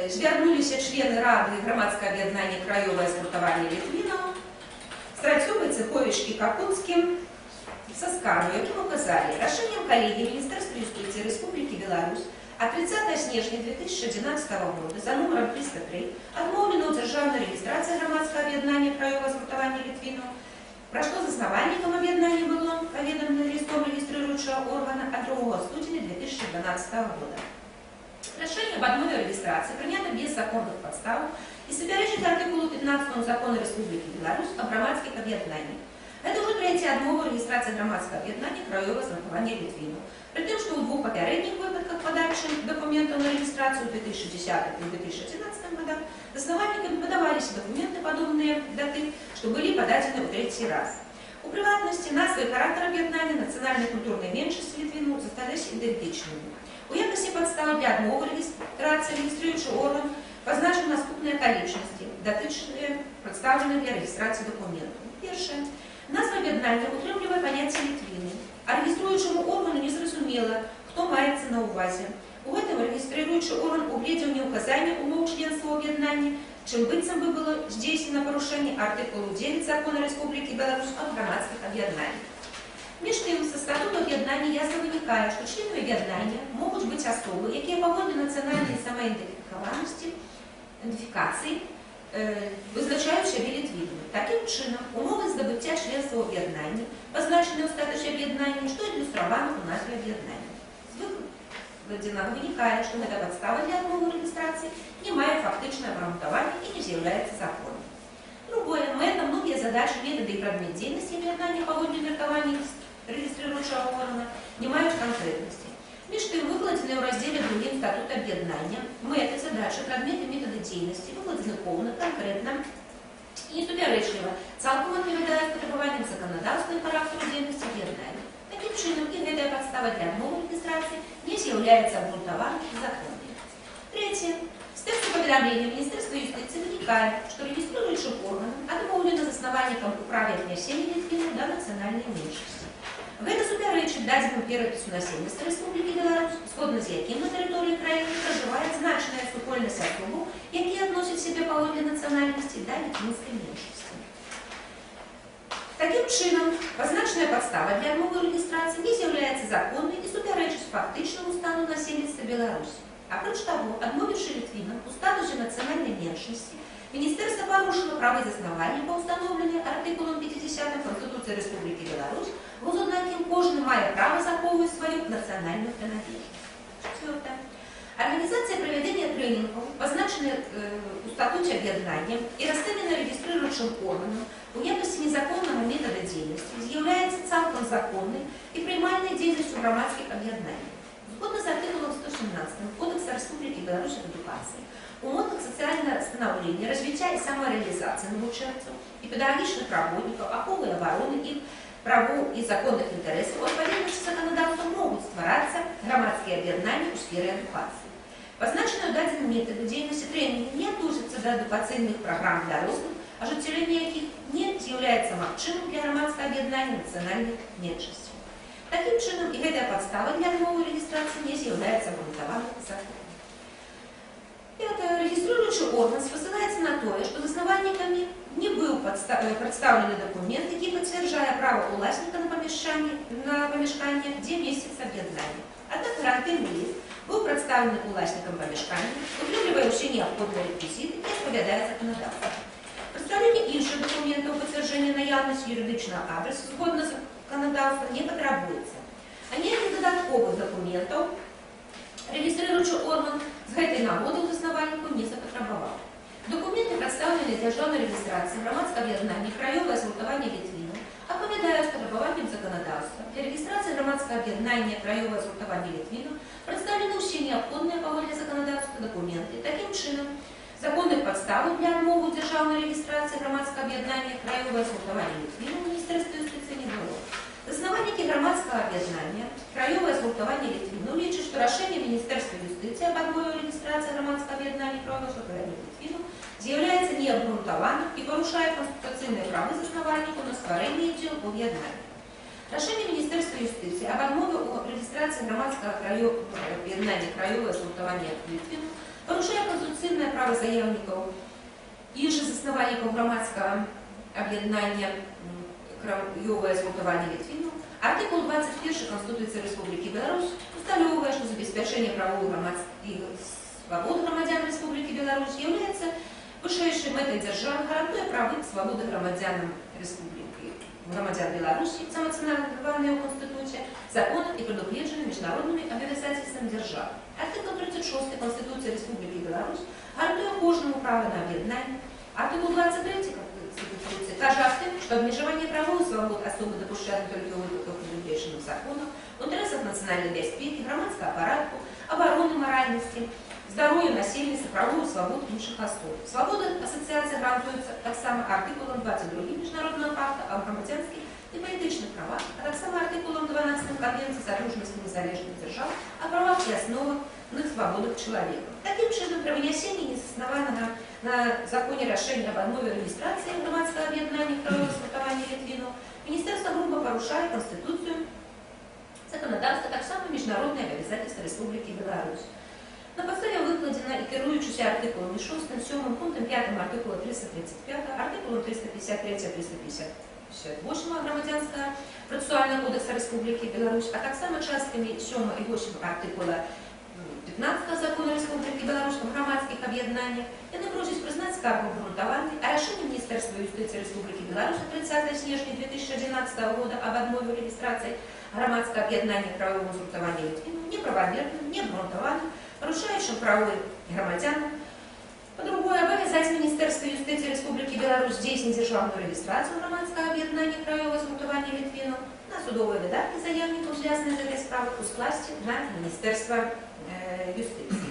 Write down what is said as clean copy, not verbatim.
звярнуліся члены рады грамадскага аб'яднання краёвае згуртаванне літвінаў, Страцёвай, Цыховіч і Капуцкім са скаргай, якім указалі рашэннем калегіі Міністэрства юстыцыі Рэспублікі Беларусь от 30 снежня 2011 года за номером 303 адмоўлена ў дзяржаўнай рэгістрацыі грамадскага аб'яднання краёвае згуртаванне літвінаў, пра што заснавальнікам аб'яднання было паведамлена лістом рэгіструючага органа ад 2 студзеня 2012 года. Рашэнне об адмове рэгістрацыі прынята без законных падстаў і супярэчыць артыкулу 15 Закона Рэспублікі Беларусь аб грамадскіх аб'яднаннях. Это уже третья адмова рэгістрацыі грамадскага аб'яднання краёвае згуртаванне літвінаў. При том, что в двух попередних выпадках подачи документов на регистрацию в 2010 и 2011 годах заснавальниками подавались документы, подобные даты, что были подадены в третий раз. У приватности назва и характер объединения национальной культурной меньшинства литвинов застались идентичными. У якости подставы для отмовы регистрации регистрирующий орган позначен наступные количности, датычные, представленные для регистрации документов. Первое. Назва объединения утрымливает понятие литвины. А региструючому органу не зразумела, хто мається на увазі. У гэтым регіструючы орган угледзеў неуказанне умоў членства аб'яднання, чым быццам бы было здзейснена парушэнне артыкулу 9 Закона Рэспублікі Беларусь аб грамадскіх аб'яднаннях. Між тым, са статуту аб'яднання ясна вынікае, што членамі аб'яднання могуць быць асобы, якія паводле нацыянальнай самаідэнтыфікацыі вызначаюць сябе літвінамі. Такім чынам, умовы здабыцця членства ў аб'яднанні пазначаны ў статусе аб'яднання, што ілюстравана ў назве аб'яднання. З выкладзенага вынікае, што гэта падстава для адмовы рэгістрацыі не мае фактычнае абгрунтавання і не з'яўляецца законам. Другое, мэта, многія задачы, метады і прадмет дзейнасці аб'яднання паводле меркавання рэгіструючага органа не маюць канкрэтнасці. Між тым, выкладзеныя ў раздзеле 2 статута аб'яднання, мэты, задачы, прадметы, метады дзейнасці выкладзены поўна, канкрэтна і несупярэчліва, цалкам адпавядаюць патрабаванням заканадаўства і характару дзейнасці аб'яднання. Такім чынам, і гэтая падстава для адмовы рэгістрацыі не з'яўляецца абгрунтаванай і законнай. Трэцяе. З тэксту паведамлення Міністэрства юстыцыі вынікае, што рэгіструючым органам адмоўлена заснавальнікам у праве аднясення літвінаў да нацыянальнай меншасці. Гэта супярэчыць дадзенаму перапісу насельніцтва Рэспублікі Беларусь, згодна з якім на тэрыторыі краіны пражывае значная супольнасць асобаў, якія адносяць сябе паводле нацыянальнасці да літвінскай меншасці. Такім чынам, пазначаная падстава для адмовы рэгістрацыі не з'яўляецца законнай і супярэчыць фактычнаму стану насельніцтва Беларусі. Апроч таго, адмовіўшы літвінам у статусе нацыянальнай меншасці, Міністэрства парушыла правы заснавальніка, устаноўленыя артыкулам 50 Конституцыі Рэспублікі Беларусь, згодна з якім кожны мае права захоўваць сваю нацыянальную прыналежнасць. Чвёртае. Организация проведения тренингов, позначенных в статуте объединения и расставленная регистрирующим органом в якости незаконного метода деятельности, является цалком законной и приймальной деятельностью громадских объединений. Згодно с артикулом 117 Кодекса Республики Беларусь об эдукации, умовах социального становления, развития и самореализации навучэнцаў и педагогичных работников, аховы и обороны их правоў и законных интересов, в отповедности законодавства могут ствараться громадские объединения в сфере эдукации. Позначенные в дадзеным методы деятельности тренинги не относятся до эдукационных программ для взрослых, ажыццяўленне якіх не з'яўляецца магчымым для грамадскага аб'яднання нацыянальных меншасцей. Таким чынам, и гэтая подстава для адмовы регистрации не з'яўляецца абгрунтаваным законам. Регистрирующий орган спасылаецца на тое, што заснавальнікамі не быў прадстаўлены документ, які пацвярджае права ўласніка на памяшканне, дзе месціцца аб'яднанне. Аднак гарантыйны ліст быў прадстаўлены ўласнікам памяшкання, утрымлівае ўсе неабходныя рэквізіты і адпавядае заканадаўству. Прадстаўленне іншых дакументаў пацвярджэння наяўнасці юрыдычнага адресу згодна з законодаўствам не патрабуецца. А ніякіх дадатковых дакументаў рэгіструючы орган з гэтай нагоды ў заснавальніку не запатрабаваў. Документы, прадстаўленыя дзяржаўнай рэгістрацыі грамадскага аб'яднання краёвае згуртаванне літвінаў, адпавядаюць патрабаванням заканадаўства. Для рэгістрацыі грамадскага аб'яднання краёвае згуртаванне літвінаў прадстаўлены ўсе неабходныя паводле заканадаўства дакументы. Такім чынам, законных падставаў для адмовы дзяржаўнай рэгістрацыі грамадскага аб'яднання краёвае згуртаванне літвінаў Міністэрства юстыцыі не было. Заснавальнікі грамадскага аб'яднання краёвае згуртаванне літвінаў лічаць, што рашэнне Міністэрства юстыцыі аб адмове рэгістрацыі грамадскага аб'яднання краёвае згуртавання літвінаў з'яўляецца неабгрунтаваным і парушае канстытуцыйныя правы заснавальнікаў на стварэнне і ўдзел у аб'яднанні. Рашэнне Міністэрства юстыцыі аб адмове ў рэгістрацыі грамадскага аб'яднання краёвае згуртаванне Літвіну парушае конституцыйнае права заяўнікаў і заснавальнікаў грамадскага аб'яднання краёвае згуртаванне Літвіну. Артыкул 21 Конституцыі Рэспублікі Беларусь усталёўвае, што забеспячэнне правоў і свабод грамадзян Рэспублікі Беларусь являецца вышэйшай мэтай дзяржавы, гарантуе правы і свабоды грамадзянам Рэспублікі, грамадзян Беларусі, самацэнаваныя ў Констытуце, законам і прадугледжаны міжнароднымі абавязацельствамі дзяржавы. Артыкул 36 Конституцыі Рэспублікі Беларусь гарантуе кожнаму права на аб'яднанне. Артыкул 23 Конституцыі кажа аб тым, што абмежаванне правоў і свабод асобы дапушчаны толькі ў выпадках, прадугледжаных законам, у інтарэсах нацыянальнай бяспекі, грамадскага парадку, абароны маральнасці, здароўя насельніцтва, правоў і свабод іншых асоб. Свабода асацыяцыі гарантуецца таксама артыкулам 22 Міжнароднага пакта аб грамадзянскіх і палітычных правах, а таксама артыкулам 12 Конвенцыі Содружнасці незалежных дзяржаў о правах і асновных свабодах чалавека. Такім чынам, пры вынясенні незаснаванага на законе рашэння аб адмове рэгістрацыі грамадскага аб'яднання краёвае згуртаванне Літвіну Міністэрства груба парушае Конституцыю, законодаўства, таксама міжнародныя абавязацельствы Рэспублікі Беларусь. На падставе выкладзена і кіруючыся артыкуламі 6, 7 пунктам 5 артыкула 335, артыкулам 353-358 Грамадзянскага працэсуальнага кодекса Рэспублікі Беларусь, а таксама часткамі 7 і 8 артыкула 15 Закону Рэспублікі Беларусь о грамадскіх аб'яднаннях, яны просяць прызнаць скаргу абгрунтаванай, а рашэнне Міністэрства юстыцыі Рэспублікі Беларусь 30 снежня 2011 года аб адмове рэгістрацыі грамадскага аб'яднання краёвага згуртавання Літвіну неправамерным, неабгрунтаваным, парушаючым правы грамадзян. Па-другое, абавязаць Міністэрства юстыцыі Рэспублікі Беларусь здзейсніць дзяржаўную рэгістрацыю грамадскага аб'яднання краёвага згуртавання Літвіну на судовыя выдаткі заяўнікаў, звязаныя з гэтай справай, у скласці на Міністэрства юстыцыі.